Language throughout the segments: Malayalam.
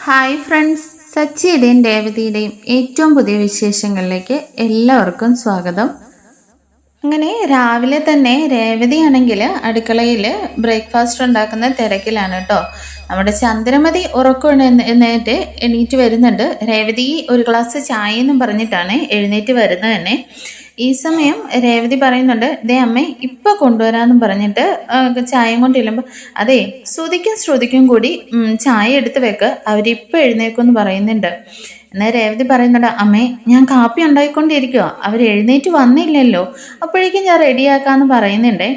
ഹായ് ഫ്രണ്ട്സ്, സച്ചിയുടെയും രേവതിയുടെയും ഏറ്റവും പുതിയ വിശേഷങ്ങളിലേക്ക് എല്ലാവർക്കും സ്വാഗതം. അങ്ങനെ രാവിലെ തന്നെ രേവതിയാണെങ്കിൽ അടുക്കളയിൽ ബ്രേക്ക്ഫാസ്റ്റ് ഉണ്ടാക്കുന്ന തിരക്കിലാണ് കേട്ടോ. നമ്മുടെ ചന്ദ്രമതി ഉറക്കം എണീറ്റ് വരുന്നുണ്ട്. രേവതി ഒരു ഗ്ലാസ് ചായ എന്നും പറഞ്ഞിട്ടാണ് എഴുന്നേറ്റ് വരുന്നത് തന്നെ. ഈ സമയം രേവതി പറയുന്നുണ്ട്, ദേ അമ്മേ ഇപ്പൊ കൊണ്ടുവരാന്നും പറഞ്ഞിട്ട് ചായയും കൊണ്ട് ചെല്ലുമ്പോൾ, അതെ ശ്രുതിക്കും ശ്രുതിക്കും കൂടി ചായ എടുത്ത് വെക്ക്, അവരിപ്പോൾ എഴുന്നേക്കുമെന്ന് പറയുന്നുണ്ട്. എന്നാൽ രേവതി പറയുന്നുണ്ട്, അമ്മേ ഞാൻ കാപ്പി ഉണ്ടായിക്കൊണ്ടിരിക്കുക, അവർ എഴുന്നേറ്റ് വന്നില്ലല്ലോ, അപ്പോഴേക്കും ഞാൻ റെഡിയാക്കാന്ന് പറയുന്നുണ്ടേ.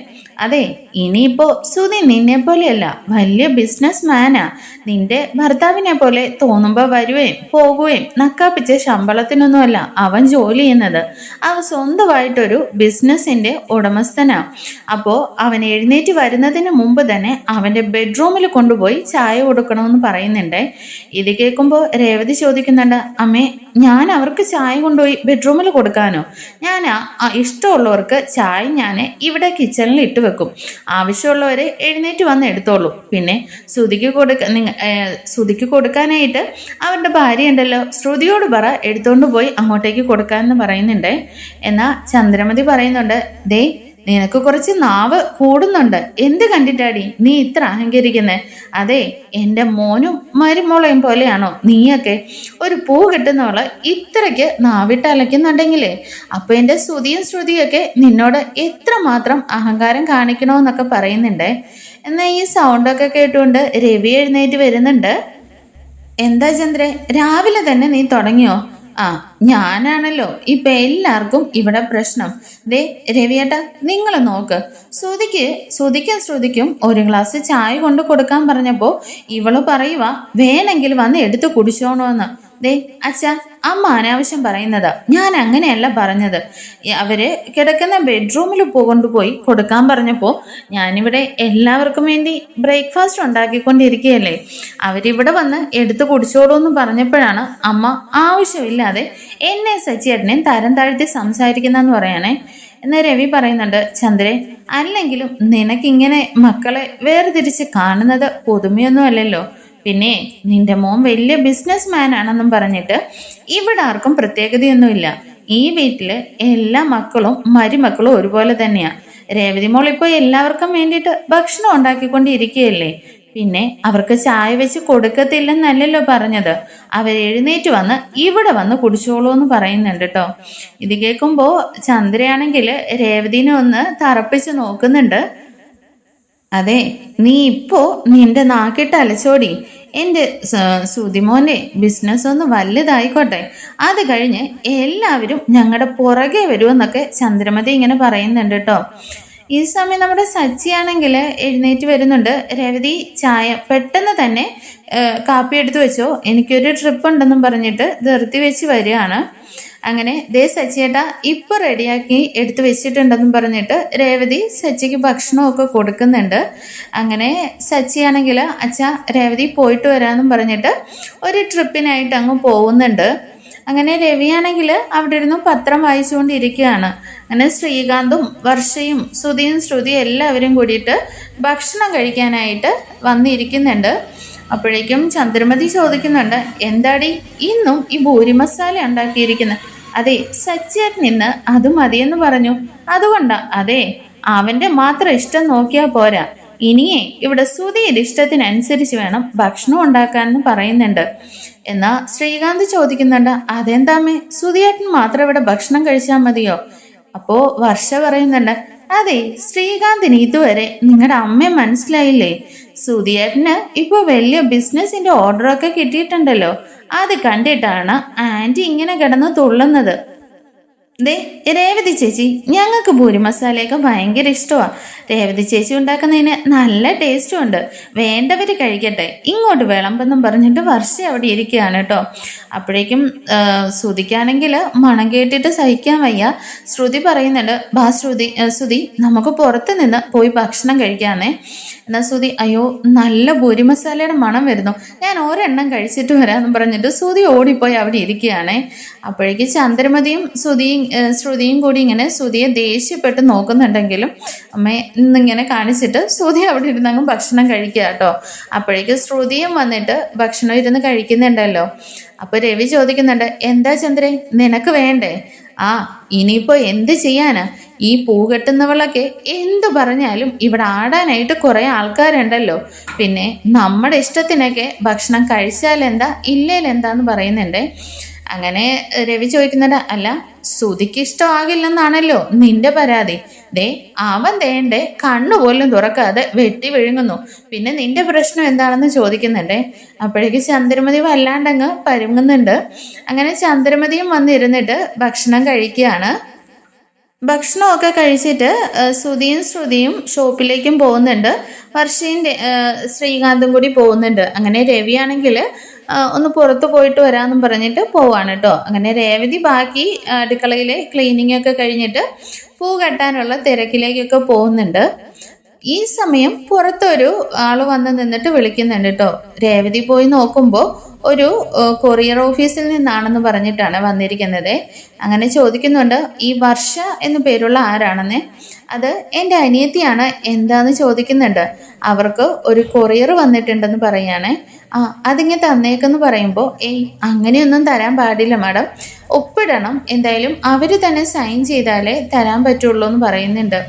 അതെ ഇനിയിപ്പോ സുധി നിന്നെ പോലെയല്ല, വലിയ ബിസിനസ് മാനാ. നിന്റെ ഭർത്താവിനെ പോലെ തോന്നുമ്പോ വരുകയും പോകുകയും നക്കാപ്പിച്ച ശമ്പളത്തിനൊന്നുമല്ല അവൻ ജോലി ചെയ്യുന്നത്. അവൻ സ്വന്തമായിട്ടൊരു ബിസിനസിന്റെ ഉടമസ്ഥനാ. അപ്പോ അവൻ എഴുന്നേറ്റ് വരുന്നതിന് മുമ്പ് തന്നെ അവന്റെ ബെഡ്റൂമിൽ കൊണ്ടുപോയി ചായ കൊടുക്കണമെന്ന് പറയുന്നുണ്ടേ. ഇത് കേൾക്കുമ്പോൾ രേവതി ചോദിക്കുന്നുണ്ട്, അമ്മേ ഞാൻ അവർക്ക് ചായ കൊണ്ടുപോയി ബെഡ്റൂമിൽ കൊടുക്കാനോ? ഞാൻ ഇഷ്ടമുള്ളവർക്ക് ചായ ഞാൻ ഇവിടെ കിച്ചണിൽ ഇട്ട് വെക്കും, ആവശ്യമുള്ളവരെ എഴുന്നേറ്റ് വന്ന് എടുത്തോളൂ. പിന്നെ ശ്രുതിക്ക് കൊടുക്കാനായിട്ട് അവരുടെ ഭാര്യ ഉണ്ടല്ലോ, ശ്രുതിയോട് പറ എടുത്തോണ്ട് പോയി അങ്ങോട്ടേക്ക് കൊടുക്കാമെന്ന് പറയുന്നുണ്ട്. എന്നാൽ ചന്ദ്രമതി പറയുന്നുണ്ട്, ദേ നിനക്ക് കുറച്ച് നാവ് കൂടുന്നുണ്ട്, എന്ത് കണ്ടിട്ടാടി നീ ഇത്ര അഹങ്കരിക്കുന്നേ? അതെ എൻ്റെ മോനും മരുമോളയും പോലെയാണോ നീയൊക്കെ? ഒരു പൂ കിട്ടുന്നവള് ഇത്രയ്ക്ക് നാവിട്ട് അലയ്ക്കുന്നുണ്ടെങ്കിലേ അപ്പൊ എൻ്റെ ശ്രുതിയൊക്കെ നിന്നോട് എത്രമാത്രം അഹങ്കാരം കാണിക്കണോന്നൊക്കെ പറയുന്നുണ്ട്. എന്നാൽ ഈ സൗണ്ടൊക്കെ കേട്ടുകൊണ്ട് രവി എഴുന്നേറ്റ് വരുന്നുണ്ട്. എന്താ ചന്ദ്രൻ, രാവിലെ തന്നെ നീ തുടങ്ങിയോ? ഞാനാണല്ലോ ഇപ്പൊ എല്ലാവർക്കും ഇവിടെ പ്രശ്നം. ദേ രവിയേട്ടാ നിങ്ങൾ നോക്ക്, ശ്രുതിക്കും ഒരു ഗ്ലാസ് ചായ കൊണ്ട് കൊടുക്കാൻ പറഞ്ഞപ്പോ ഇവള് പറയുക വേണമെങ്കിൽ വന്ന് എടുത്ത് കുടിച്ചോണോന്ന്. ദേ അച്ഛാ, അമ്മ അനാവശ്യം പറയുന്നതാ, ഞാൻ അങ്ങനെയല്ല പറഞ്ഞത്. അവര് കിടക്കുന്ന ബെഡ്റൂമിൽ കൊണ്ടുപോയി കൊടുക്കാൻ പറഞ്ഞപ്പോൾ ഞാനിവിടെ എല്ലാവർക്കും വേണ്ടി ബ്രേക്ക്ഫാസ്റ്റ് ഉണ്ടാക്കിക്കൊണ്ടിരിക്കുകയല്ലേ, അവരിവിടെ വന്ന് എടുത്തു കുടിച്ചോളൂ എന്ന് പറഞ്ഞപ്പോഴാണ് അമ്മ ആവശ്യമില്ലാതെ എന്നെ സച്ചിയേട്ടനെയും തരം താഴ്ത്തി സംസാരിക്കുന്നതെന്ന് പറയണേ. എന്ന് രവി പറയുന്നുണ്ട്, ചന്ദ്രേ അല്ലെങ്കിലും നിനക്കിങ്ങനെ മക്കളെ വേർതിരിച്ച് കാണുന്നത് പുതുമയൊന്നും അല്ലല്ലോ. പിന്നെ നിന്റെ മോൻ വലിയ ബിസിനസ് മാൻ ആണെന്നും പറഞ്ഞിട്ട് ഇവിടെ ആർക്കും പ്രത്യേകതയൊന്നുമില്ല. ഈ വീട്ടില് എല്ലാ മക്കളും മരുമക്കളും ഒരുപോലെ തന്നെയാ. രേവതി മോൾ ഇപ്പോൾ എല്ലാവർക്കും വേണ്ടിയിട്ട് ഭക്ഷണം ഉണ്ടാക്കിക്കൊണ്ടിരിക്കുകയല്ലേ, പിന്നെ അവർക്ക് ചായ വെച്ച് കൊടുക്കത്തില്ലെന്നല്ലല്ലോ പറഞ്ഞത്. അവരെഴുന്നേറ്റ് വന്ന് ഇവിടെ വന്ന് കുടിച്ചോളൂ എന്ന് പറയുന്നുണ്ട് കേട്ടോ. ഇത് കേൾക്കുമ്പോൾ ചന്ദ്രയാണെങ്കിൽ രേവതിനെ ഒന്ന് തറപ്പിച്ച് നോക്കുന്നുണ്ട്. അതെ നീ ഇപ്പോ നിന്റെ നാക്കിട്ട് അലച്ചോടി, എൻ്റെ സുതിമോന്റെ ബിസിനസ് ഒന്ന് വലുതായിക്കോട്ടെ, അത് കഴിഞ്ഞ് എല്ലാവരും ഞങ്ങളുടെ പുറകെ വരുമെന്നൊക്കെ ചന്ദ്രമതി ഇങ്ങനെ പറയുന്നുണ്ട് കേട്ടോ. ഈ സമയം നമ്മുടെ സച്ചിയാണെങ്കിൽ എഴുന്നേറ്റ് വരുന്നുണ്ട്. രേവതി ചായ പെട്ടെന്ന് തന്നെ കാപ്പി എടുത്തു വെച്ചോ, എനിക്കൊരു ട്രിപ്പ് ഉണ്ടെന്നും പറഞ്ഞിട്ട് ധൃതി വെച്ച് വരികയാണ്. അങ്ങനെ ദേ സച്ചിയേട്ടാ ഇപ്പൊ റെഡിയാക്കി എടുത്തു വെച്ചിട്ടുണ്ടെന്നും പറഞ്ഞിട്ട് രേവതി സച്ചിക്ക് ഭക്ഷണമൊക്കെ കൊടുക്കുന്നുണ്ട്. അങ്ങനെ സച്ചിയാണെങ്കിൽ അച്ഛാ രേവതി പോയിട്ട് വരാമെന്നും പറഞ്ഞിട്ട് ഒരു ട്രിപ്പിനായിട്ട് അങ്ങ് പോകുന്നുണ്ട്. അങ്ങനെ രവിയാണെങ്കിൽ അവിടെ ഇരുന്ന് പത്രം വായിച്ചുകൊണ്ടിരിക്കുകയാണ്. അങ്ങനെ ശ്രീകാന്തും വർഷയും ശ്രുതിയും എല്ലാവരും കൂടിയിട്ട് ഭക്ഷണം കഴിക്കാനായിട്ട് വന്നിരിക്കുന്നുണ്ട്. അപ്പോഴേക്കും ചന്ദ്രമതി ചോദിക്കുന്നുണ്ട്, എന്താടി ഇന്നും ഈ ഭൂരി മസാല ഉണ്ടാക്കിയിരിക്കുന്നത്? അതെ സച്ചിയേട്ടൻ ഇന്ന് അത് മതിയെന്ന് പറഞ്ഞു, അതുകൊണ്ടാ. അതെ അവന്റെ മാത്രം ഇഷ്ടം നോക്കിയാൽ പോരാ, ഇനിയേ ഇവിടെ ശ്രുതിയുടെ ഇഷ്ടത്തിനനുസരിച്ച് വേണം ഭക്ഷണം ഉണ്ടാക്കാനെന്ന് പറയുന്നുണ്ട്. എന്നാ ശ്രീകാന്ത് ചോദിക്കുന്നുണ്ട്, അതെന്താമേ ശ്രുതിയേട്ടൻ മാത്രം ഇവിടെ ഭക്ഷണം കഴിച്ചാൽ മതിയോ? അപ്പോ വർഷ പറയുന്നുണ്ട്, അതെ ശ്രീകാന്തിന് ഇതുവരെ നിങ്ങളുടെ അമ്മയെ മനസ്സിലായില്ലേ? സുധിയേട്ടന് ഇപ്പൊ വലിയ ബിസിനസിന്റെ ഓർഡറൊക്കെ കിട്ടിയിട്ടുണ്ടല്ലോ, അത് കണ്ടിട്ടാണ് ആന്റി ഇങ്ങനെ കിടന്ന് തുള്ളുന്നത്. ദേ രേവതി ചേച്ചി, ഞങ്ങൾക്ക് പൂരി മസാലയൊക്കെ ഭയങ്കര ഇഷ്ടമാണ്. രേവതി ചേച്ചി ഉണ്ടാക്കുന്നതിന് നല്ല ടേസ്റ്റും ഉണ്ട്, വേണ്ടവർ കഴിക്കട്ടെ, ഇങ്ങോട്ട് വിളമ്പെന്നും പറഞ്ഞിട്ട് വർഷ അവിടെ ഇരിക്കുകയാണ് കേട്ടോ. അപ്പോഴേക്കും ശ്രുതിക്കാണെങ്കിൽ മണം കേട്ടിട്ട് സഹിക്കാൻ വയ്യ. ശ്രുതി പറയുന്നുണ്ട്, ബാ ശ്രുതി നമുക്ക് പുറത്ത് നിന്ന് പോയി ഭക്ഷണം കഴിക്കാന്നേ. എന്നാൽ ശ്രുതി, അയ്യോ നല്ല പൂരി മസാലയുടെ മണം വരുന്നു, ഞാൻ ഒരെണ്ണം കഴിച്ചിട്ട് വരാമെന്ന് പറഞ്ഞിട്ട് ശ്രുതി ഓടിപ്പോയി അവിടെ ഇരിക്കുകയാണേ. അപ്പോഴേക്ക് ചന്ദ്രമതിയും ശ്രുതിയും ശ്രുതിയും കൂടി ഇങ്ങനെ ശ്രുതിയെ ദേഷ്യപ്പെട്ട് നോക്കുന്നുണ്ടെങ്കിലും അമ്മ ഇന്നിങ്ങനെ കാണിച്ചിട്ട് ശ്രുതി അവിടെ ഇരുന്നങ്ങ് ഭക്ഷണം കഴിക്കുക കേട്ടോ. അപ്പോഴേക്കും ശ്രുതിയും വന്നിട്ട് ഭക്ഷണം ഇരുന്ന് കഴിക്കുന്നുണ്ടല്ലോ. അപ്പൊ രവി ചോദിക്കുന്നുണ്ട്, എന്താ ചന്ദ്രേ നിനക്ക് വേണ്ടേ? ആ ഇനിയിപ്പോ എന്ത് ചെയ്യാനാ, ഈ പൂ കെട്ടുന്നവളൊക്കെ എന്ത് പറഞ്ഞാലും ഇവിടെ ആടാനായിട്ട് കുറെ ആൾക്കാരുണ്ടല്ലോ. പിന്നെ നമ്മുടെ ഇഷ്ടത്തിനൊക്കെ ഭക്ഷണം കഴിച്ചാലെന്താ ഇല്ലേലെന്താന്ന് പറയുന്നുണ്ടേ. അങ്ങനെ രവി ചോദിക്കുന്നുണ്ട്, അല്ല ശ്രുതിക്ക് ഇഷ്ടമാകില്ലെന്നാണല്ലോ നിന്റെ പരാതി. ദേ അവൻ ദേണ്ടേ കണ്ണുപോലും തുറക്കാതെ വെട്ടി വിഴുങ്ങുന്നു. പിന്നെ നിന്റെ പ്രശ്നം എന്താണെന്ന് ചോദിക്കുന്നുണ്ടേ. അപ്പോഴേക്ക് ചന്ദ്രമതി വല്ലാണ്ടങ്ങ് പരുങ്ങുന്നുണ്ട്. അങ്ങനെ ചന്ദ്രമതിയും വന്നിരുന്നിട്ട് ഭക്ഷണം കഴിക്കുകയാണ്. ഭക്ഷണമൊക്കെ കഴിച്ചിട്ട് ശ്രുതിയും ഷോപ്പിലേക്കും പോകുന്നുണ്ട്. വർഷയും ശ്രീകാന്തും കൂടി പോകുന്നുണ്ട്. അങ്ങനെ രവിയാണെങ്കിൽ ഒന്ന് പുറത്ത് പോയിട്ട് വരാമെന്നും പറഞ്ഞിട്ട് പോവാണ് കേട്ടോ. അങ്ങനെ രേവതി ബാക്കി അടുക്കളയിലെ ക്ലീനിങ് ഒക്കെ കഴിഞ്ഞിട്ട് പൂ കെട്ടാനുള്ള തിരക്കിലേക്കൊക്കെ പോകുന്നുണ്ട്. ഈ സമയം പുറത്തൊരു ആള് വന്ന് നിന്നിട്ട് വിളിക്കുന്നുണ്ട് കേട്ടോ. രേവതി പോയി നോക്കുമ്പോൾ ഒരു കൊറിയർ ഓഫീസിൽ നിന്നാണെന്ന് പറഞ്ഞിട്ടാണ് വന്നിരിക്കുന്നത്. അങ്ങനെ ചോദിക്കുന്നുണ്ട്, ഈ വർഷ എന്നു പേരുള്ള ആരാണെന്ന്. അത് എൻ്റെ അനിയത്തിയാണ്, എന്താന്ന് ചോദിക്കുന്നുണ്ട്. അവർക്ക് ഒരു കൊറിയർ വന്നിട്ടുണ്ടെന്ന് പറയുകയാണേ. ആ അതിങ്ങനെ തന്നേക്കെന്ന് പറയുമ്പോൾ, അങ്ങനെയൊന്നും തരാൻ പാടില്ല മാഡം, ഒപ്പിടണം, എന്തായാലും അവർ തന്നെ സൈൻ ചെയ്താലേ തരാൻ പറ്റുള്ളൂ എന്ന് പറയുന്നുണ്ട്.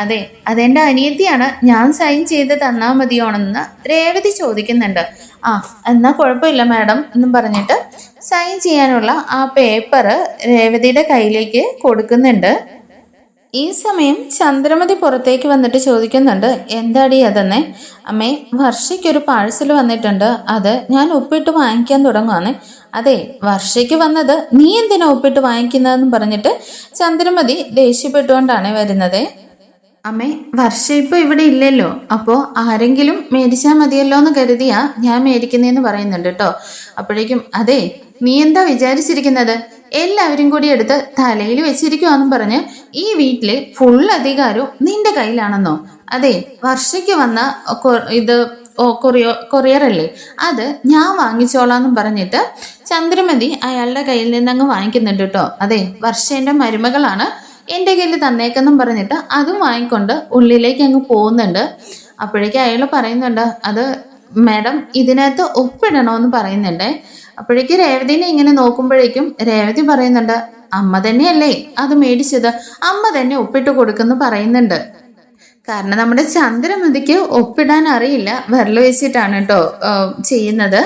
അതെ അതെൻ്റെ അനിയത്തിയാണ്, ഞാൻ സൈൻ ചെയ്ത് തന്നാൽ മതിയോണെന്ന് രേവതി ചോദിക്കുന്നുണ്ട്. ആ എന്നാൽ കുഴപ്പമില്ല മാഡം എന്നും പറഞ്ഞിട്ട് സൈൻ ചെയ്യാനുള്ള ആ പേപ്പർ രേവതിയുടെ കയ്യിലേക്ക് കൊടുക്കുന്നുണ്ട്. ഈ സമയം ചന്ദ്രമതി പുറത്തേക്ക് വന്നിട്ട് ചോദിക്കുന്നുണ്ട്, എന്താടി അതെന്നേ? അമ്മേ വർഷയ്ക്കൊരു പാഴ്സൽ വന്നിട്ടുണ്ട്, അത് ഞാൻ ഒപ്പിട്ട് വാങ്ങിക്കാൻ തുടങ്ങുവാണ്. അതെ വർഷയ്ക്ക് വന്നത് നീ എന്തിനാ ഒപ്പിട്ട് വാങ്ങിക്കുന്നതെന്ന് പറഞ്ഞിട്ട് ചന്ദ്രമതി ദേഷ്യപ്പെട്ടുകൊണ്ടാണ് വരുന്നത്. അമ്മേ വർഷ ഇപ്പൊ ഇവിടെ ഇല്ലല്ലോ, അപ്പോ ആരെങ്കിലും മേടിച്ചാൽ മതിയല്ലോ എന്ന് കരുതിയാ ഞാൻ മേടിക്കുന്നതെന്ന് പറയുന്നുണ്ട് കേട്ടോ. അപ്പോഴേക്കും അതെ നീ എന്താ വിചാരിച്ചിരിക്കുന്നത്, എല്ലാവരും കൂടി എടുത്ത് തലയിൽ വെച്ചിരിക്കുവാന്നും പറഞ്ഞ് ഈ വീട്ടിലെ ഫുൾ അധികാരവും നിന്റെ കയ്യിലാണെന്നോ? അതെ വർഷയ്ക്ക് വന്ന ഇത് കൊറിയർ അല്ലേ, അത് ഞാൻ വാങ്ങിച്ചോളാന്നും പറഞ്ഞിട്ട് ചന്ദ്രമതി അയാളുടെ കയ്യിൽ നിന്ന് അങ്ങ് വാങ്ങിക്കുന്നുണ്ട് കേട്ടോ. അതെ വർഷ എൻ്റെ മരുമകളാണ്, എൻ്റെ കയ്യിൽ തന്നേക്കെന്നും പറഞ്ഞിട്ട് അതും വാങ്ങിക്കൊണ്ട് ഉള്ളിലേക്ക് അങ്ങ് പോകുന്നുണ്ട്. അപ്പോഴേക്കും അയാൾ പറയുന്നുണ്ട്, അത് മാഡം ഇതിനകത്ത് ഒപ്പിടണമെന്ന് പറയുന്നുണ്ട്. അപ്പോഴേക്ക് രേവതിനെ ഇങ്ങനെ നോക്കുമ്പോഴേക്കും രേവതി പറയുന്നുണ്ട്, അമ്മ തന്നെയല്ലേ അത് മേടിച്ചത്, അമ്മ തന്നെ ഒപ്പിട്ട് കൊടുക്കുന്നു പറയുന്നുണ്ട്. കാരണം നമ്മുടെ ചന്ദ്രമതിക്ക് ഒപ്പിടാൻ അറിയില്ല, വിരൽ വെച്ചിട്ടാണ് കേട്ടോ ചെയ്യുന്നത്.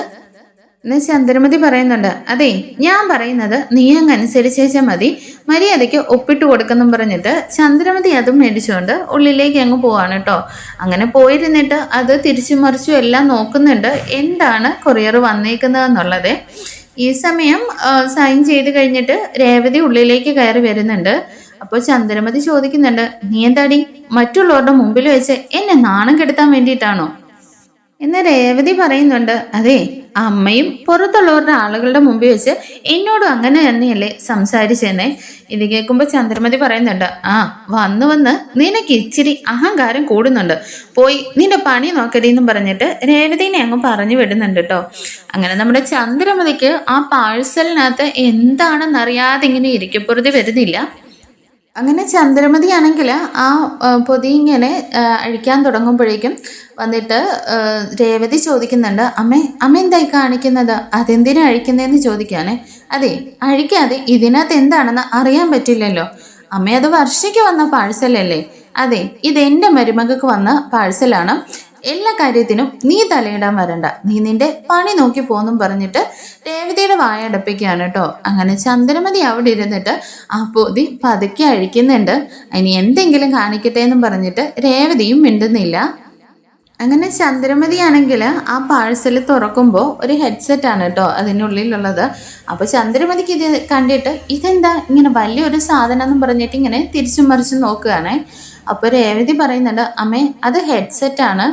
എന്ന് ചന്ദ്രമതി പറയുന്നുണ്ട്, അതെ ഞാൻ പറയുന്നത് നീ അങ്ങ് അനുസരിച്ചേച്ചാൽ മതി, മര്യാദയ്ക്ക് ഒപ്പിട്ട് കൊടുക്കെന്നും പറഞ്ഞിട്ട് ചന്ദ്രമതി അതും മേടിച്ചുകൊണ്ട് ഉള്ളിലേക്ക് അങ്ങ് പോവാണ് കേട്ടോ. അങ്ങനെ പോയിരുന്നിട്ട് അത് തിരിച്ചു മറിച്ചും എല്ലാം നോക്കുന്നുണ്ട് എന്താണ് കൊറിയർ വന്നേക്കുന്നതെന്നുള്ളത്. ഈ സമയം സൈൻ ചെയ്ത് കഴിഞ്ഞിട്ട് രേവതി ഉള്ളിലേക്ക് കയറി വരുന്നുണ്ട്. അപ്പോൾ ചന്ദ്രമതി ചോദിക്കുന്നുണ്ട്, നീ എന്താടി മറ്റുള്ളവരുടെ മുമ്പിൽ വെച്ച് എന്നെ നാണം കെടുത്താൻ വേണ്ടിയിട്ടാണോ എന്ന് രേവതി പറയുന്നുണ്ട്. അതെ അമ്മയും പുറത്തുള്ളവരുടെ ആളുകളുടെ മുമ്പിൽ വെച്ച് എന്നോടും അങ്ങനെ തന്നെയല്ലേ സംസാരിച്ചെന്നേ. ഇത് കേൾക്കുമ്പോൾ ചന്ദ്രമതി പറയുന്നുണ്ട്, ആ വന്ന് നിനക്ക് ഇച്ചിരി അഹങ്കാരം കൂടുന്നുണ്ട്, പോയി നിന്റെ പണി നോക്കടി എന്നും പറഞ്ഞിട്ട് രേവതിനെ അങ്ങ് പറഞ്ഞു വിടുന്നുണ്ട് കേട്ടോ. അങ്ങനെ നമ്മുടെ ചന്ദ്രമതിക്ക് ആ പാഴ്സലിനകത്ത് എന്താണെന്നറിയാതെ ഇങ്ങനെ ഇരിക്കപ്പുറതി വരുന്നില്ല. അങ്ങനെ ചന്ദ്രമതി ആണെങ്കിൽ ആ പൊതി ഇങ്ങനെ അഴിക്കാൻ തുടങ്ങുമ്പോഴേക്കും വന്നിട്ട് രേവതി ചോദിക്കുന്നുണ്ട്, അമ്മ എന്തായി കാണിക്കുന്നത്, അതെന്തിനാ അഴിക്കുന്നതെന്ന് ചോദിക്കാനേ. അതെ അഴിക്കാതെ ഇതിനകത്ത് എന്താണെന്ന് അറിയാൻ പറ്റില്ലല്ലോ അമ്മ, അത് വർഷയ്ക്ക് വന്ന പാഴ്സലല്ലേ. അതെ ഇതെന്റെ മരുമകൾക്ക് വന്ന പാഴ്സലാണ്, എല്ലാ കാര്യത്തിനും നീ തലയിടാൻ വരണ്ട, നീ നിന്റെ പണി നോക്കി പോന്നും പറഞ്ഞിട്ട് രേവതിയുടെ വായടപ്പിക്കുകയാണ് കേട്ടോ. അങ്ങനെ ചന്ദ്രമതി അവിടെ ഇരുന്നിട്ട് ആ പൊതി പതുക്കെ അഴിക്കുന്നുണ്ട്. ഇനി എന്തെങ്കിലും കാണിക്കട്ടെ എന്നും പറഞ്ഞിട്ട് രേവതിയും മിണ്ടുന്നില്ല. അങ്ങനെ ചന്ദ്രമതി ആണെങ്കിൽ ആ പാഴ്സൽ തുറക്കുമ്പോൾ ഒരു ഹെഡ്സെറ്റ് ആണ് കേട്ടോ അതിനുള്ളിലുള്ളത്. അപ്പോൾ ചന്ദ്രമതിക്ക് ഇത് കണ്ടിട്ട് ഇതെന്താ ഇങ്ങനെ വലിയൊരു സാധനം എന്നും പറഞ്ഞിട്ട് ഇങ്ങനെ തിരിച്ചും മറിച്ചും നോക്കുകയാണേ. അപ്പോൾ രേവതി പറയുന്നുണ്ട്, അമ്മേ അത് ഹെഡ്സെറ്റ് ആണ്,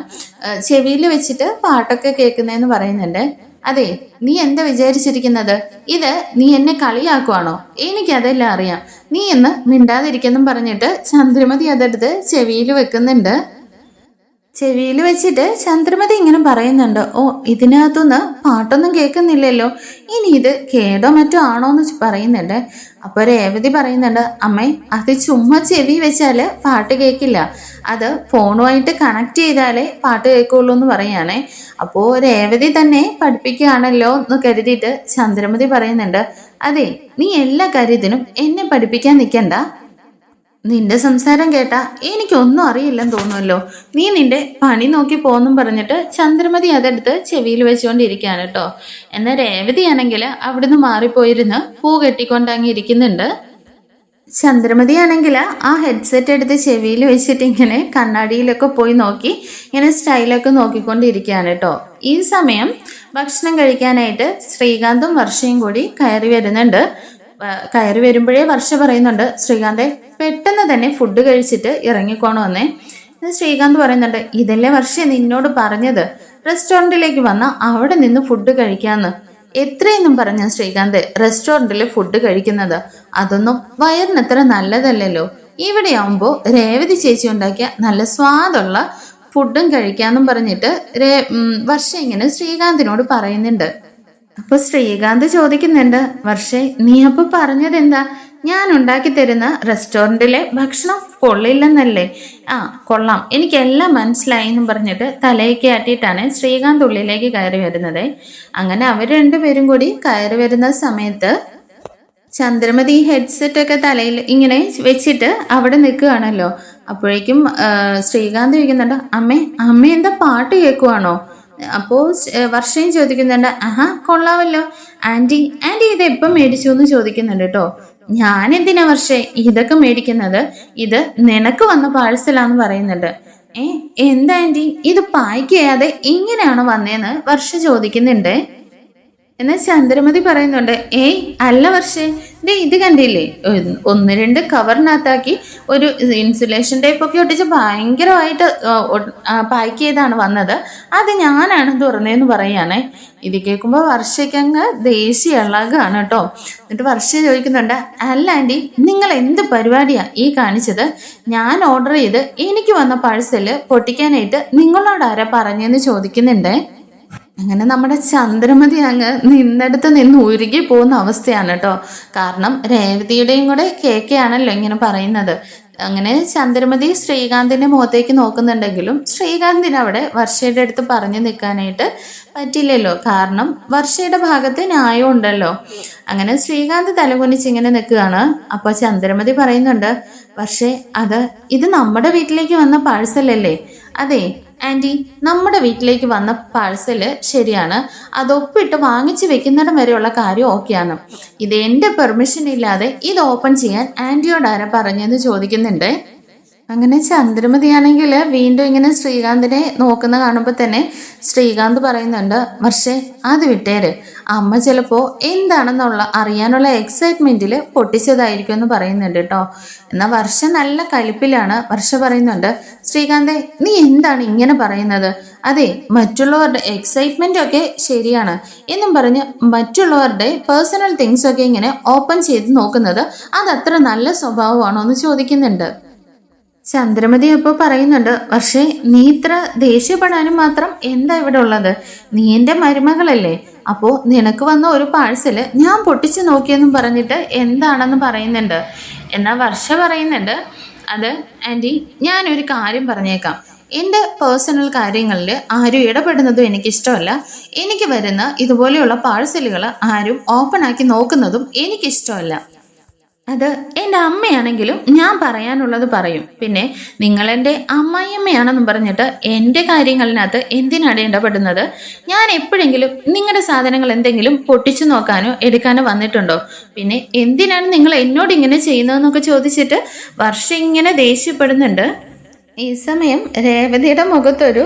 ചെവിയിൽ വെച്ചിട്ട് പാട്ടൊക്കെ കേൾക്കുന്നതെന്ന് പറയുന്നുണ്ട്. അതെ നീ എന്താ വിചാരിച്ചിരിക്കുന്നത്, ഇത് നീ എന്നെ കളിയാക്കുവാണോ, എനിക്കതെല്ലാം അറിയാം, നീ എന്ന് മിണ്ടാതിരിക്കെന്നും പറഞ്ഞിട്ട് ചന്ദ്രമതി അതെടുത്ത് ചെവിയിൽ വെക്കുന്നുണ്ട്. ചെവിയിൽ വെച്ചിട്ട് ചന്ദ്രമതി ഇങ്ങനെ പറയുന്നുണ്ട്, ഓ ഇതിനകത്തുനിന്ന് പാട്ടൊന്നും കേൾക്കുന്നില്ലല്ലോ, ഇനി ഇത് കേടോ മറ്റോ ആണോ എന്ന് പറയുന്നുണ്ട്. അപ്പോൾ രേവതി പറയുന്നുണ്ട്, അമ്മേ അത് ചുമ്മാ ചെവി വെച്ചാൽ പാട്ട് കേൾക്കില്ല, അത് ഫോണുമായിട്ട് കണക്ട് ചെയ്താലേ പാട്ട് കേൾക്കുള്ളൂ എന്ന് പറയാണേ. അപ്പോൾ രേവതി തന്നെ പഠിപ്പിക്കുകയാണല്ലോ എന്ന് കരുതിയിട്ട് ചന്ദ്രമതി പറയുന്നുണ്ട്, അതെ നീ എല്ലാ കാര്യത്തിനും എന്നെ പഠിപ്പിക്കാൻ നിൽക്കണ്ട, നിന്റെ സംസാരം കേട്ടാ എനിക്കൊന്നും അറിയില്ലെന്ന് തോന്നുമല്ലോ, നീ നിന്റെ പണി നോക്കി പോന്നും പറഞ്ഞിട്ട് ചന്ദ്രമതി അതെടുത്ത് ചെവിയിൽ വെച്ചുകൊണ്ടിരിക്കുകയാണ് കേട്ടോ. എന്നാൽ രേവതിയാണെങ്കിൽ അവിടുന്ന് മാറിപ്പോയിരുന്ന് പൂ കെട്ടിക്കൊണ്ടങ്ങി ഇരിക്കുന്നുണ്ട്. ചന്ദ്രമതി ആണെങ്കിൽ ആ ഹെഡ്സെറ്റ് എടുത്ത് ചെവിയിൽ വെച്ചിട്ട് ഇങ്ങനെ കണ്ണാടിയിലൊക്കെ പോയി നോക്കി ഇങ്ങനെ സ്റ്റൈലൊക്കെ നോക്കിക്കൊണ്ടിരിക്കുകയാണ് കേട്ടോ. ഈ സമയം ഭക്ഷണം കഴിക്കാനായിട്ട് ശ്രീകാന്തും വർഷയും കൂടി കയറി വരുന്നുണ്ട്. കയറി വരുമ്പോഴേ വർഷ പറയുന്നുണ്ട്, ശ്രീകാന്തെ പെട്ടെന്ന് തന്നെ ഫുഡ് കഴിച്ചിട്ട് ഇറങ്ങിക്കോണമെന്നേ. ശ്രീകാന്ത് പറയുന്നുണ്ട്, ഇതല്ലേ വർഷ നിന്നോട് പറഞ്ഞത്, റെസ്റ്റോറൻറ്റിലേക്ക് വന്ന അവിടെ നിന്ന് ഫുഡ് കഴിക്കാന്ന്. എത്രയെന്നും പറഞ്ഞ ശ്രീകാന്ത് റെസ്റ്റോറൻറ്റിൽ ഫുഡ് കഴിക്കുന്നത്, അതൊന്നും വയറിനത്ര നല്ലതല്ലല്ലോ. ഇവിടെയാവുമ്പോൾ രേവതി ചേച്ചി ഉണ്ടാക്കിയ നല്ല സ്വാദുള്ള ഫുഡും കഴിക്കാന്നും പറഞ്ഞിട്ട് വർഷ ഇങ്ങനെ ശ്രീകാന്തിനോട് പറയുന്നുണ്ട്. അപ്പൊ ശ്രീകാന്ത് ചോദിക്കുന്നുണ്ട്, വർഷേ നീ അപ്പൊ പറഞ്ഞത് എന്താ, ഞാൻ ഉണ്ടാക്കി തരുന്ന റെസ്റ്റോറൻറ്റിലെ ഭക്ഷണം കൊള്ളില്ലെന്നല്ലേ? ആ കൊള്ളാം, എനിക്കെല്ലാം മനസ്സിലായി എന്നും പറഞ്ഞിട്ട് തലയൊക്കെ ആട്ടിയിട്ടാണ് ശ്രീകാന്ത് ഉള്ളിലേക്ക് കയറി വരുന്നത്. അങ്ങനെ അവർ രണ്ടുപേരും കൂടി കയറി വരുന്ന സമയത്ത് ചന്ദ്രമതി ഹെഡ്സെറ്റ് ഒക്കെ തലയിൽ ഇങ്ങനെ വെച്ചിട്ട് അവിടെ നിൽക്കുകയാണല്ലോ. അപ്പോഴേക്കും ശ്രീകാന്ത് ചോദിക്കുന്നുണ്ട്, അമ്മ എന്താ പാട്ട് കേൾക്കുവാണോ? അപ്പോൾ വർഷയും ചോദിക്കുന്നുണ്ട്, ആഹാ കൊള്ളാമല്ലോ ആൻറ്റി ഇത് എപ്പം മേടിച്ചു എന്ന് ചോദിക്കുന്നുണ്ട് കേട്ടോ. ഞാൻ എന്തിനാ വർഷേ ഇതൊക്കെ മേടിക്കുന്നത്, ഇത് നിനക്ക് വന്ന പാഴ്സലാന്ന് പറയുന്നുണ്ട്. എന്താ ആൻറ്റി ഇത് പായ്ക്ക് ചെയ്യാതെ ഇങ്ങനെയാണോ വന്നേന്ന് വർഷ ചോദിക്കുന്നുണ്ട്. എന്നാൽ ചന്ദ്രമതി പറയുന്നുണ്ട്, അല്ല വർഷേ ഇത് കണ്ടില്ലേ, 1-2 കവറിനകത്താക്കി ഒരു ഇൻസുലേഷൻ ടൈപ്പൊക്കെ ഒട്ടിച്ച് ഭയങ്കരമായിട്ട് പാക്ക് ചെയ്താണ് വന്നത്, അത് ഞാനാണ് തുറന്നതെന്ന് പറയാണേ. ഇത് കേൾക്കുമ്പോൾ വർഷയ്ക്കങ്ങ് ദേഷ്യ ഇളകാണ് കേട്ടോ. എന്നിട്ട് വർഷ ചോദിക്കുന്നുണ്ട്, അല്ല ആൻറ്റി നിങ്ങൾ എന്ത് പരിപാടിയാ ഈ കാണിച്ചത്, ഞാൻ ഓർഡർ ചെയ്ത് എനിക്ക് വന്ന പാഴ്സല് പൊട്ടിക്കാനായിട്ട് നിങ്ങളോട് ആരാ പറഞ്ഞെന്ന് ചോദിക്കുന്നുണ്ട്. അങ്ങനെ നമ്മുടെ ചന്ദ്രമതി അങ്ങ് നിന്നെടുത്ത് നിന്ന് ഉരുകി പോകുന്ന അവസ്ഥയാണ് കേട്ടോ. കാരണം രേവതിയുടെയും കൂടെ കേക്കെയാണല്ലോ ഇങ്ങനെ പറയുന്നത്. അങ്ങനെ ചന്ദ്രമതി ശ്രീകാന്തിന്റെ മുഖത്തേക്ക് നോക്കുന്നുണ്ടെങ്കിലും ശ്രീകാന്തിന് അവിടെ വർഷയുടെ അടുത്ത് പറഞ്ഞു നിൽക്കാനായിട്ട് പറ്റില്ലല്ലോ, കാരണം വർഷയുടെ ഭാഗത്ത് ന്യായം ഉണ്ടല്ലോ. അങ്ങനെ ശ്രീകാന്ത് തലകുനിച്ച് ഇങ്ങനെ നിൽക്കുകയാണ്. അപ്പൊ ചന്ദ്രമതി പറയുന്നുണ്ട്, പക്ഷേ ഇത് നമ്മുടെ വീട്ടിലേക്ക് വന്ന പാഴ്സലല്ലേ? അതെ ആൻറ്റി നമ്മുടെ വീട്ടിലേക്ക് വന്ന പാഴ്സല് ശരിയാണ്, അത് ഒപ്പിട്ട് വാങ്ങിച്ചു വെക്കുന്നിടം വരെയുള്ള കാര്യം ഓക്കെയാണ്. ഇത് എൻ്റെ പെർമിഷൻ ഇല്ലാതെ ഇത് ഓപ്പൺ ചെയ്യാൻ ആൻറ്റിയോട് ആരാ പറഞ്ഞെന്ന് ചോദിക്കുന്നുണ്ട്. അങ്ങനെ ചന്ദ്രമതിയാണെങ്കിൽ വീണ്ടും ഇങ്ങനെ ശ്രീകാന്തിനെ നോക്കുന്ന കാണുമ്പോൾ തന്നെ ശ്രീകാന്ത് പറയുന്നുണ്ട്, വർഷേ അത് വിട്ടേര്, അമ്മ ചിലപ്പോൾ എന്താണെന്നുള്ള അറിയാനുള്ള എക്സൈറ്റ്മെന്റിൽ പൊട്ടിച്ചതായിരിക്കും എന്ന് പറയുന്നുണ്ട് കേട്ടോ. എന്നാൽ വർഷ നല്ല കലിപ്പിലാണ്. വർഷ പറയുന്നുണ്ട്, ശ്രീകാന്തെ നീ എന്താണ് ഇങ്ങനെ പറയുന്നത്, അതെ മറ്റുള്ളവരുടെ എക്സൈറ്റ്മെന്റ് ഒക്കെ ശരിയാണ് എന്നും പറഞ്ഞ് മറ്റുള്ളവരുടെ പേഴ്സണൽ തിങ്സ് ഒക്കെ ഇങ്ങനെ ഓപ്പൺ ചെയ്ത് നോക്കുന്നത് അതത്ര നല്ല സ്വഭാവമാണോ എന്ന് ചോദിക്കുന്നുണ്ട്. ചന്ദ്രമതി അപ്പോൾ പറയുന്നുണ്ട്, പക്ഷേ നീ ഇത്ര ദേഷ്യപ്പെടാനും മാത്രം എന്താ ഇവിടെ ഉള്ളത്, നീ എൻ്റെ മരുമകളല്ലേ, അപ്പോൾ നിനക്ക് വന്ന ഒരു പാഴ്സല് ഞാൻ പൊട്ടിച്ചു നോക്കിയെന്നും പറഞ്ഞിട്ട് എന്താണെന്ന് പറയുന്നുണ്ട്. എന്നാൽ വർഷ പറയുന്നുണ്ട്, അത് ആൻറ്റി ഞാനൊരു കാര്യം പറഞ്ഞേക്കാം, എൻ്റെ പേഴ്സണൽ കാര്യങ്ങളിൽ ആരും ഇടപെടുന്നതും എനിക്കിഷ്ടമല്ല, എനിക്ക് വരുന്ന ഇതുപോലെയുള്ള പാഴ്സലുകൾ ആരും ഓപ്പൺ ആക്കി നോക്കുന്നതും എനിക്കിഷ്ടമല്ല. അത് എൻ്റെ അമ്മയാണെങ്കിലും ഞാൻ പറയാനുള്ളത് പറയും, പിന്നെ നിങ്ങളെൻ്റെ അമ്മായിയമ്മയാണെന്നും പറഞ്ഞിട്ട് എൻ്റെ കാര്യങ്ങളിനകത്ത് എന്തിനാണ് ഇടപെടുന്നത്, ഞാൻ എപ്പോഴെങ്കിലും നിങ്ങളുടെ സാധനങ്ങൾ എന്തെങ്കിലും പൊട്ടിച്ചു നോക്കാനോ എടുക്കാനോ വന്നിട്ടുണ്ടോ, പിന്നെ എന്തിനാണ് നിങ്ങൾ എന്നോട് ഇങ്ങനെ ചെയ്യുന്നതെന്നൊക്കെ ചോദിച്ചിട്ട് വർഷം ഇങ്ങനെ ദേഷ്യപ്പെടുന്നുണ്ട്. ഈ സമയം രേവതിയുടെ മുഖത്തൊരു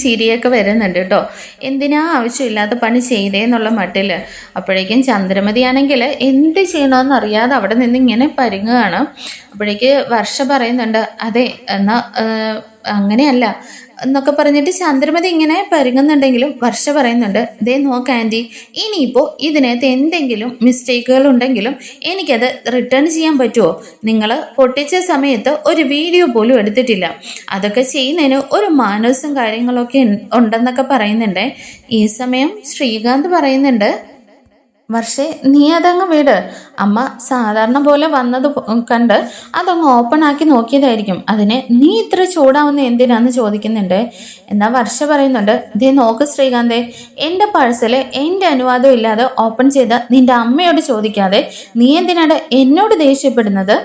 ചിരിയൊക്കെ വരുന്നുണ്ട് കേട്ടോ. എന്തിനാ ആവശ്യമില്ലാത്ത പണി ചെയ്തേന്നുള്ള മട്ടിൽ. അപ്പോഴേക്കും ചന്ദ്രമതിയാണെങ്കിൽ എന്ത് ചെയ്യണമെന്ന് അറിയാതെ അവിടെ നിന്ന് ഇങ്ങനെ പരുങ്ങുകയാണ്. അപ്പോഴേക്ക് വർഷ പറയുന്നുണ്ട്, അതെ എന്നാ അങ്ങനെയല്ല, എന്നൊക്കെ പറഞ്ഞിട്ട് ചന്ദ്രമതി ഇങ്ങനെ പരുങ്ങുന്നുണ്ടെങ്കിലും വർഷ പറയുന്നുണ്ട്, ദേ നോക്ക് ആൻറ്റി, ഇനിയിപ്പോൾ ഇതിനകത്ത് എന്തെങ്കിലും മിസ്റ്റേക്കുകൾ ഉണ്ടെങ്കിലും എനിക്കത് റിട്ടേൺ ചെയ്യാൻ പറ്റുമോ? നിങ്ങൾ പൊട്ടിച്ച സമയത്ത് ഒരു വീഡിയോ പോലും എടുത്തിട്ടില്ല. അതൊക്കെ ചെയ്യുന്നതിന് ഒരു മാനേഴ്സും കാര്യങ്ങളൊക്കെ ഉണ്ടെന്നൊക്കെ പറയുന്നുണ്ട്. ഈ സമയം ശ്രീകാന്ത് പറയുന്നുണ്ട്, വർഷേ നീ അതങ്ങ് വിട്. അമ്മ സാധാരണ പോലെ വന്നത് കണ്ട് അതങ്ങ് ഓപ്പൺ ആക്കി നോക്കിയതായിരിക്കും. അതിനെ നീ ഇത്ര ചൂടാവുന്ന എന്തിനാന്ന് ചോദിക്കുന്നുണ്ട്. എന്നാൽ വർഷ പറയുന്നുണ്ട്, ദേ നോക്ക് ശ്രീകാന്തേ, എൻ്റെ പാഴ്സല് എൻ്റെ അനുവാദം ഇല്ലാതെ ഓപ്പൺ ചെയ്ത് നിന്റെ അമ്മയോട് ചോദിക്കാതെ നീ എന്തിനാണ് എന്നോട് ദേഷ്യപ്പെടുന്നത്?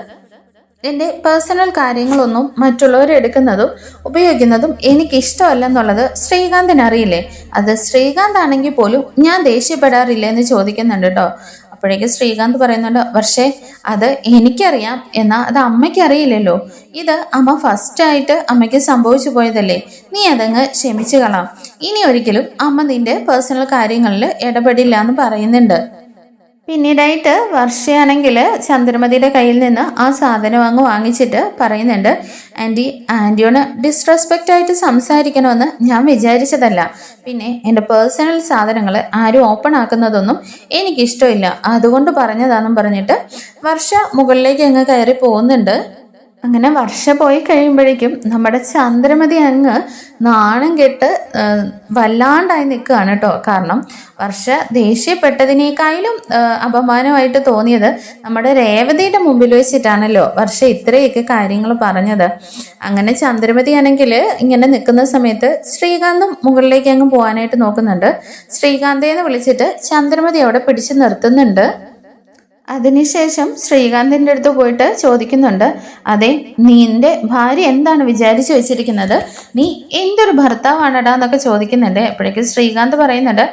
എൻ്റെ പേഴ്സണൽ കാര്യങ്ങളൊന്നും മറ്റുള്ളവരെടുക്കുന്നതും ഉപയോഗിക്കുന്നതും എനിക്കിഷ്ടമല്ലെന്നുള്ളത് ശ്രീകാന്തിന് അറിയില്ലേ? അത് ശ്രീകാന്ത് ആണെങ്കിൽ പോലും ഞാൻ ദേഷ്യപ്പെടാറില്ല എന്ന് ചോദിക്കുന്നുണ്ട് കേട്ടോ. അപ്പോഴേക്കും ശ്രീകാന്ത് പറയുന്നുണ്ട്, പക്ഷേ അത് എനിക്കറിയാം, എന്നാൽ അത് അമ്മയ്ക്ക് അറിയില്ലല്ലോ. ഇത് അമ്മ ഫസ്റ്റായിട്ട് അമ്മയ്ക്ക് സംഭവിച്ചു പോയതല്ലേ, നീ അതങ്ങ് ക്ഷമിച്ചു കളാം. ഇനി ഒരിക്കലും അമ്മ നിന്റെ പേഴ്സണൽ കാര്യങ്ങളിൽ ഇടപെടില്ല എന്ന് പറയുന്നുണ്ട്. പിന്നീടായിട്ട് വർഷയാണെങ്കിൽ ചന്ദ്രമതിയുടെ കയ്യിൽ നിന്ന് ആ സാധനം അങ്ങ് വാങ്ങിച്ചിട്ട് പറയുന്നുണ്ട്, ആൻറ്റിയോട് ഡിസ്റെസ്പെക്റ്റ് ആയിട്ട് സംസാരിക്കണമെന്ന് ഞാൻ വിചാരിച്ചതല്ല. പിന്നെ എൻ്റെ പേഴ്സണൽ സാധനങ്ങൾ ആരും ഓപ്പൺ ആക്കുന്നതൊന്നും എനിക്കിഷ്ടമില്ല, അതുകൊണ്ട് പറഞ്ഞതാണെന്നും പറഞ്ഞിട്ട് വർഷ മുകളിലേക്ക് അങ്ങ് കയറി പോകുന്നുണ്ട്. അങ്ങനെ വർഷ പോയി കഴിയുമ്പോഴേക്കും നമ്മുടെ ചന്ദ്രമതി അങ്ങ് നാണം കെട്ട് വല്ലാണ്ടായി നിൽക്കുകയാണ് കേട്ടോ. കാരണം വർഷ ദേഷ്യപ്പെട്ടതിനേക്കാളും അപമാനമായിട്ട് തോന്നിയത് നമ്മുടെ രേവതിയുടെ മുമ്പിൽ വെച്ചിട്ടാണല്ലോ വർഷ ഇത്രയൊക്കെ കാര്യങ്ങൾ പറഞ്ഞത്. അങ്ങനെ ചന്ദ്രമതി ആണെങ്കിൽ ഇങ്ങനെ നിൽക്കുന്ന സമയത്ത് ശ്രീകാന്തും മുകളിലേക്ക് അങ്ങ് പോകാനായിട്ട് നോക്കുന്നുണ്ട്. ശ്രീകാന്തേന്ന് വിളിച്ചിട്ട് ചന്ദ്രമതി അവിടെ പിടിച്ചു നിർത്തുന്നുണ്ട്. അതിനുശേഷം ശ്രീകാന്തിൻ്റെ അടുത്ത് പോയിട്ട് ചോദിക്കുന്നുണ്ട്, അതെ നിന്റെ ഭാര്യ എന്താണ് വിചാരിച്ചു വെച്ചിരിക്കുന്നത്? നീ എന്തൊരു ഭർത്താവാണടാ എന്നൊക്കെ ചോദിക്കുന്നുണ്ട്. അപ്പോഴേക്കും ശ്രീകാന്ത് പറയുന്നുണ്ട്,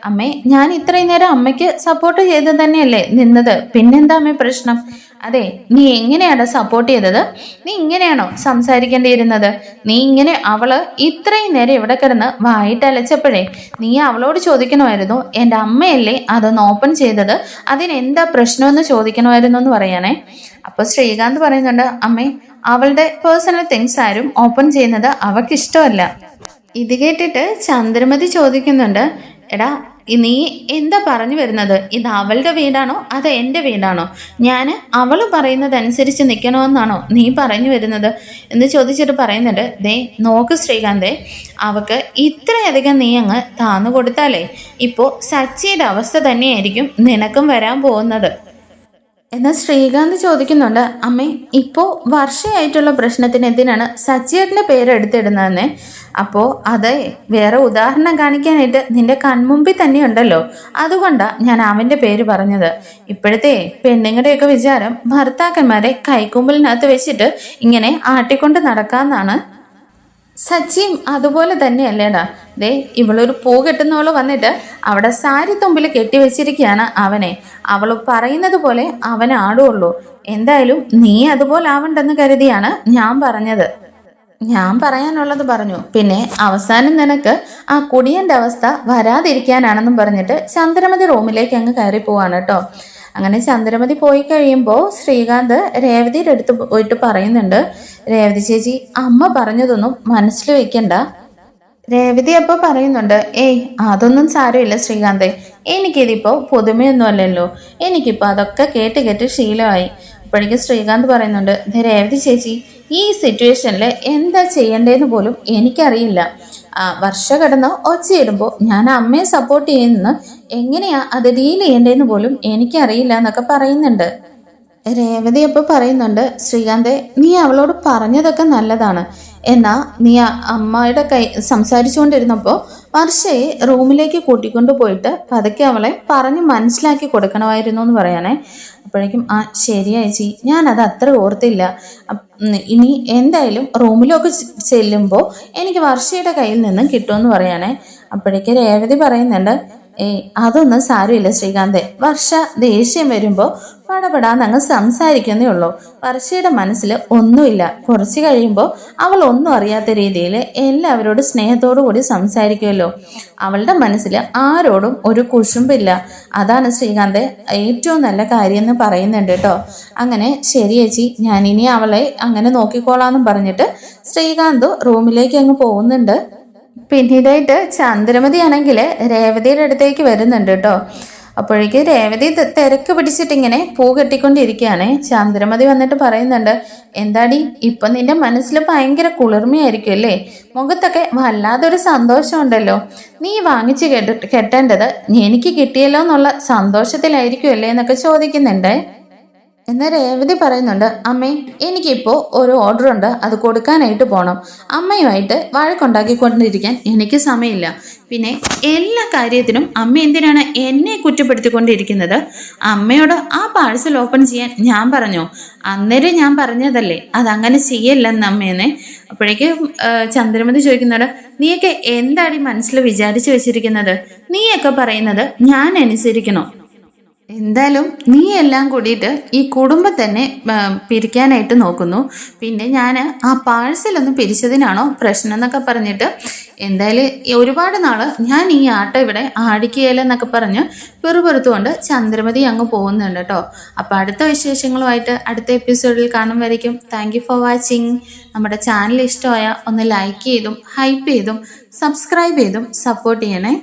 അമ്മേ ഞാൻ ഇത്രയും നേരം അമ്മയ്ക്ക് സപ്പോർട്ട് ചെയ്ത് തന്നെയല്ലേ നിന്നത്, പിന്നെന്താ അമ്മേ പ്രശ്നം? അതെ നീ എങ്ങനെയാണ് സപ്പോർട്ട് ചെയ്തത്? നീ ഇങ്ങനെയാണോ സംസാരിക്കേണ്ടിയിരുന്നത്? നീ ഇങ്ങനെ അവള് ഇത്രയും നേരം ഇവിടെ കിടന്ന് വായിട്ട് അലച്ചപ്പോഴേ നീ അവളോട് ചോദിക്കണമായിരുന്നു, എൻ്റെ അമ്മയല്ലേ അതൊന്ന് ഓപ്പൺ ചെയ്തത്, അതിനെന്താ പ്രശ്നമെന്ന് ചോദിക്കണമായിരുന്നു എന്ന് പറയാനേ. അപ്പോൾ ശ്രീകാന്ത് പറയുന്നുണ്ട്, അമ്മേ അവളുടെ പേഴ്സണൽ തിങ്സ് ആരും ഓപ്പൺ ചെയ്യുന്നത് അവൾക്ക് ഇഷ്ടമല്ല. ഇത് കേട്ടിട്ട് ചന്ദ്രമതി ചോദിക്കുന്നുണ്ട്, എടാ നീ എന്താ പറഞ്ഞു വരുന്നത്? ഇത് അവളുടെ വീടാണോ അതോ എൻ്റെ വീടാണോ? ഞാൻ അവൾ പറയുന്നതനുസരിച്ച് നിൽക്കണമെന്നാണോ നീ പറഞ്ഞു വരുന്നത് എന്ന് ചോദിച്ചിട്ട് പറയുന്നുണ്ട്, ദേ നോക്ക് ശ്രീകാന്തേ, അവൾക്ക് ഇത്രയധികം നീ അങ്ങ് താന്നു കൊടുത്താലേ ഇപ്പോൾ സച്ചിയുടെ അവസ്ഥ തന്നെയായിരിക്കും നിനക്കും വരാൻ പോകുന്നത്. എന്നാൽ ശ്രീകാന്ത് ചോദിക്കുന്നുണ്ട്, അമ്മേ ഇപ്പോൾ വർഷയായിട്ടുള്ള പ്രശ്നത്തിന് എന്തിനാണ് സച്ചിയേട്ടൻ്റെ പേര് എടുത്തിടുന്നതെന്നേ? അപ്പോൾ അത് വേറെ ഉദാഹരണം കാണിക്കാനായിട്ട് നിന്റെ കൺമുമ്പിൽ തന്നെ ഉണ്ടല്ലോ, അതുകൊണ്ടാണ് ഞാൻ അവൻ്റെ പേര് പറഞ്ഞത്. ഇപ്പോഴത്തെ പെണ്ണുങ്ങളുടെയൊക്കെ വിചാരം ഭർത്താക്കന്മാരെ കൈക്കുമ്പിളിനകത്ത് വെച്ചിട്ട് ഇങ്ങനെ ആട്ടിക്കൊണ്ട് നടക്കാമെന്നാണ്. സച്ചിയും അതുപോലെ തന്നെയല്ലേടാ. ദേ ഇവളൊരു പൂ കെട്ടുന്നവള് വന്നിട്ട് അവിടെ സാരി തുമ്പിൽ കെട്ടിവെച്ചിരിക്കുകയാണ് അവനെ. അവൾ പറയുന്നത് പോലെ അവൻ ആടുള്ളൂ. എന്തായാലും നീ അതുപോലെ ആവണ്ടെന്ന് കരുതിയാണ് ഞാൻ പറഞ്ഞത്. ഞാൻ പറയാനുള്ളത് പറഞ്ഞു. പിന്നെ അവസാനം നിനക്ക് ആ കുടിയൻ്റെ അവസ്ഥ വരാതിരിക്കാനാണെന്നും പറഞ്ഞിട്ട് ചന്ദ്രമതി റൂമിലേക്ക് അങ്ങ് കയറി പോവാണ് കേട്ടോ. അങ്ങനെ ചന്ദ്രമതി പോയി കഴിയുമ്പോൾ ശ്രീകാന്ത് രേവതിയുടെ അടുത്ത് പോയിട്ട് പറയുന്നുണ്ട്, രേവതി ചേച്ചി അമ്മ പറഞ്ഞതൊന്നും മനസ്സിൽ വെക്കണ്ട. രേവതി അപ്പോൾ പറയുന്നുണ്ട്, ഏയ് അതൊന്നും സാരമില്ല ശ്രീകാന്തേ, എനിക്കിതിപ്പോൾ പുതുമയൊന്നും അല്ലല്ലോ, എനിക്കിപ്പോൾ അതൊക്കെ കേട്ട് കേട്ട് ശീലമായി. അപ്പോഴേക്കും ശ്രീകാന്ത് പറയുന്നുണ്ട്, രേവതി ചേച്ചി ഈ സിറ്റുവേഷനിൽ എന്താ ചെയ്യേണ്ടതെന്ന് പോലും എനിക്കറിയില്ല. വർഷ കിടന്ന് ഒച്ചയിടുമ്പോൾ ഞാൻ അമ്മയെ സപ്പോർട്ട് ചെയ്യുന്ന എങ്ങനെയാ അത് ഡീൽ ചെയ്യേണ്ടതെന്ന് പോലും എനിക്കറിയില്ല എന്നൊക്കെ പറയുന്നുണ്ട്. രേവതി അപ്പോൾ പറയുന്നുണ്ട്, ശ്രീകാന്തേ നീ അവളോട് പറഞ്ഞതൊക്കെ നല്ലതാണ്, എന്നാൽ നീ അമ്മയുടെ സംസാരിച്ചുകൊണ്ടിരുന്നപ്പോൾ വർഷയെ റൂമിലേക്ക് കൂട്ടിക്കൊണ്ടു പോയിട്ട് പതുക്കെ അവളെ പറഞ്ഞ് മനസ്സിലാക്കി കൊടുക്കണമായിരുന്നു എന്ന് പറയാനേ. അപ്പോഴേക്കും ശരിയായി ഞാനത് അത്ര ഓർത്തില്ല. ഇനി എന്തായാലും റൂമിലൊക്കെ ചെല്ലുമ്പോൾ എനിക്ക് വർഷയുടെ കയ്യിൽ നിന്നും കിട്ടുമെന്ന് പറയാനേ. അപ്പോഴേക്ക് രേവതി പറയുന്നുണ്ട്, അതൊന്നും സാരമില്ല ശ്രീകാന്തെ. വർഷ ദേഷ്യം വരുമ്പോൾ പടപടാന്നങ്ങ് സംസാരിക്കുന്നേ ഉള്ളൂ. വർഷയുടെ മനസ്സിൽ ഒന്നുമില്ല. കുറച്ച് കഴിയുമ്പോൾ അവൾ ഒന്നും അറിയാത്ത രീതിയിൽ എല്ലാവരോടും സ്നേഹത്തോടു കൂടി സംസാരിക്കുമല്ലോ. അവളുടെ മനസ്സിൽ ആരോടും ഒരു കുശുമ്പില്ല. അതാണ് ശ്രീകാന്തെ ഏറ്റവും നല്ല കാര്യം എന്ന് പറയുന്നുണ്ട് കേട്ടോ. അങ്ങനെ ശരി ചേച്ചി, ഞാനിനി അവളെ അങ്ങനെ നോക്കിക്കോളാന്നും പറഞ്ഞിട്ട് ശ്രീകാന്ത് റൂമിലേക്ക് അങ്ങ് പോകുന്നുണ്ട്. പിന്നീടായിട്ട് ചന്ദ്രമതി ആണെങ്കിൽ രേവതിയുടെ അടുത്തേക്ക് വരുന്നുണ്ട് കേട്ടോ. അപ്പോഴേക്ക് രേവതി തിരക്ക് പിടിച്ചിട്ടിങ്ങനെ പൂ കെട്ടിക്കൊണ്ടിരിക്കുകയാണ്. ചന്ദ്രമതി വന്നിട്ട് പറയുന്നുണ്ട്, എന്താടി ഇപ്പൊ നിന്റെ മനസ്സിൽ ഭയങ്കര കുളിർമയായിരിക്കും അല്ലേ? മുഖത്തൊക്കെ വല്ലാതൊരു സന്തോഷമുണ്ടല്ലോ. നീ വാങ്ങിച്ച് കെട്ടേണ്ടത് എനിക്ക് കിട്ടിയല്ലോ എന്നുള്ള സന്തോഷത്തിലായിരിക്കും അല്ലേ എന്നൊക്കെ ചോദിക്കുന്നുണ്ട്. എന്നാൽ രേവതി പറയുന്നുണ്ട്, അമ്മേ എനിക്കിപ്പോൾ ഒരു ഓർഡർ ഉണ്ട്, അത് കൊടുക്കാനായിട്ട് പോകണം. അമ്മയുമായിട്ട് വഴക്കുണ്ടാക്കിക്കൊണ്ടിരിക്കാൻ എനിക്ക് സമയമില്ല. പിന്നെ എല്ലാ കാര്യത്തിനും അമ്മ എന്തിനാണ് എന്നെ കുറ്റപ്പെടുത്തിക്കൊണ്ടിരിക്കുന്നത്? അമ്മയോട് ആ പാഴ്സൽ ഓപ്പൺ ചെയ്യാൻ ഞാൻ പറഞ്ഞോ? അന്നേരം ഞാൻ പറഞ്ഞതല്ലേ അതങ്ങനെ ചെയ്യല്ലെന്ന് അമ്മയെന്നെ. അപ്പോഴേക്ക് ചന്ദ്രമതി ചോദിക്കുന്നുണ്ട്, നീയൊക്കെ എന്താടി മനസ്സിൽ വിചാരിച്ചു വെച്ചിരിക്കുന്നത്? നീയൊക്കെ പറയുന്നത് ഞാൻ അനുസരിക്കണോ? എന്തായാലും നീ എല്ലാം കൂടിയിട്ട് ഈ കുടുംബം തന്നെ പിരിക്കാനായിട്ട് നോക്കുന്നു. പിന്നെ ഞാൻ ആ പാഴ്സലൊന്ന് പിരിച്ചതിനാണോ പ്രശ്നം എന്നൊക്കെ പറഞ്ഞിട്ട് എന്തായാലും ഒരുപാട് നാള് ഞാൻ ഈ ആട്ടം ഇവിടെ ആടിക്കുകയില്ലെന്നൊക്കെ പറഞ്ഞ് പെറുപെറുത്തുകൊണ്ട് ചന്ദ്രമതി അങ്ങ് പോകുന്നുണ്ട് കേട്ടോ. അപ്പോൾ അടുത്ത വിശേഷങ്ങളുമായിട്ട് അടുത്ത എപ്പിസോഡിൽ കാണും വരയ്ക്കും. Thank you for watching. നമ്മുടെ ചാനൽ ഇഷ്ടമായ ഒന്ന് ലൈക്ക് ചെയ്തും ഹൈപ്പ് ചെയ്തും സബ്സ്ക്രൈബ് ചെയ്തും സപ്പോർട്ട് ചെയ്യണേ.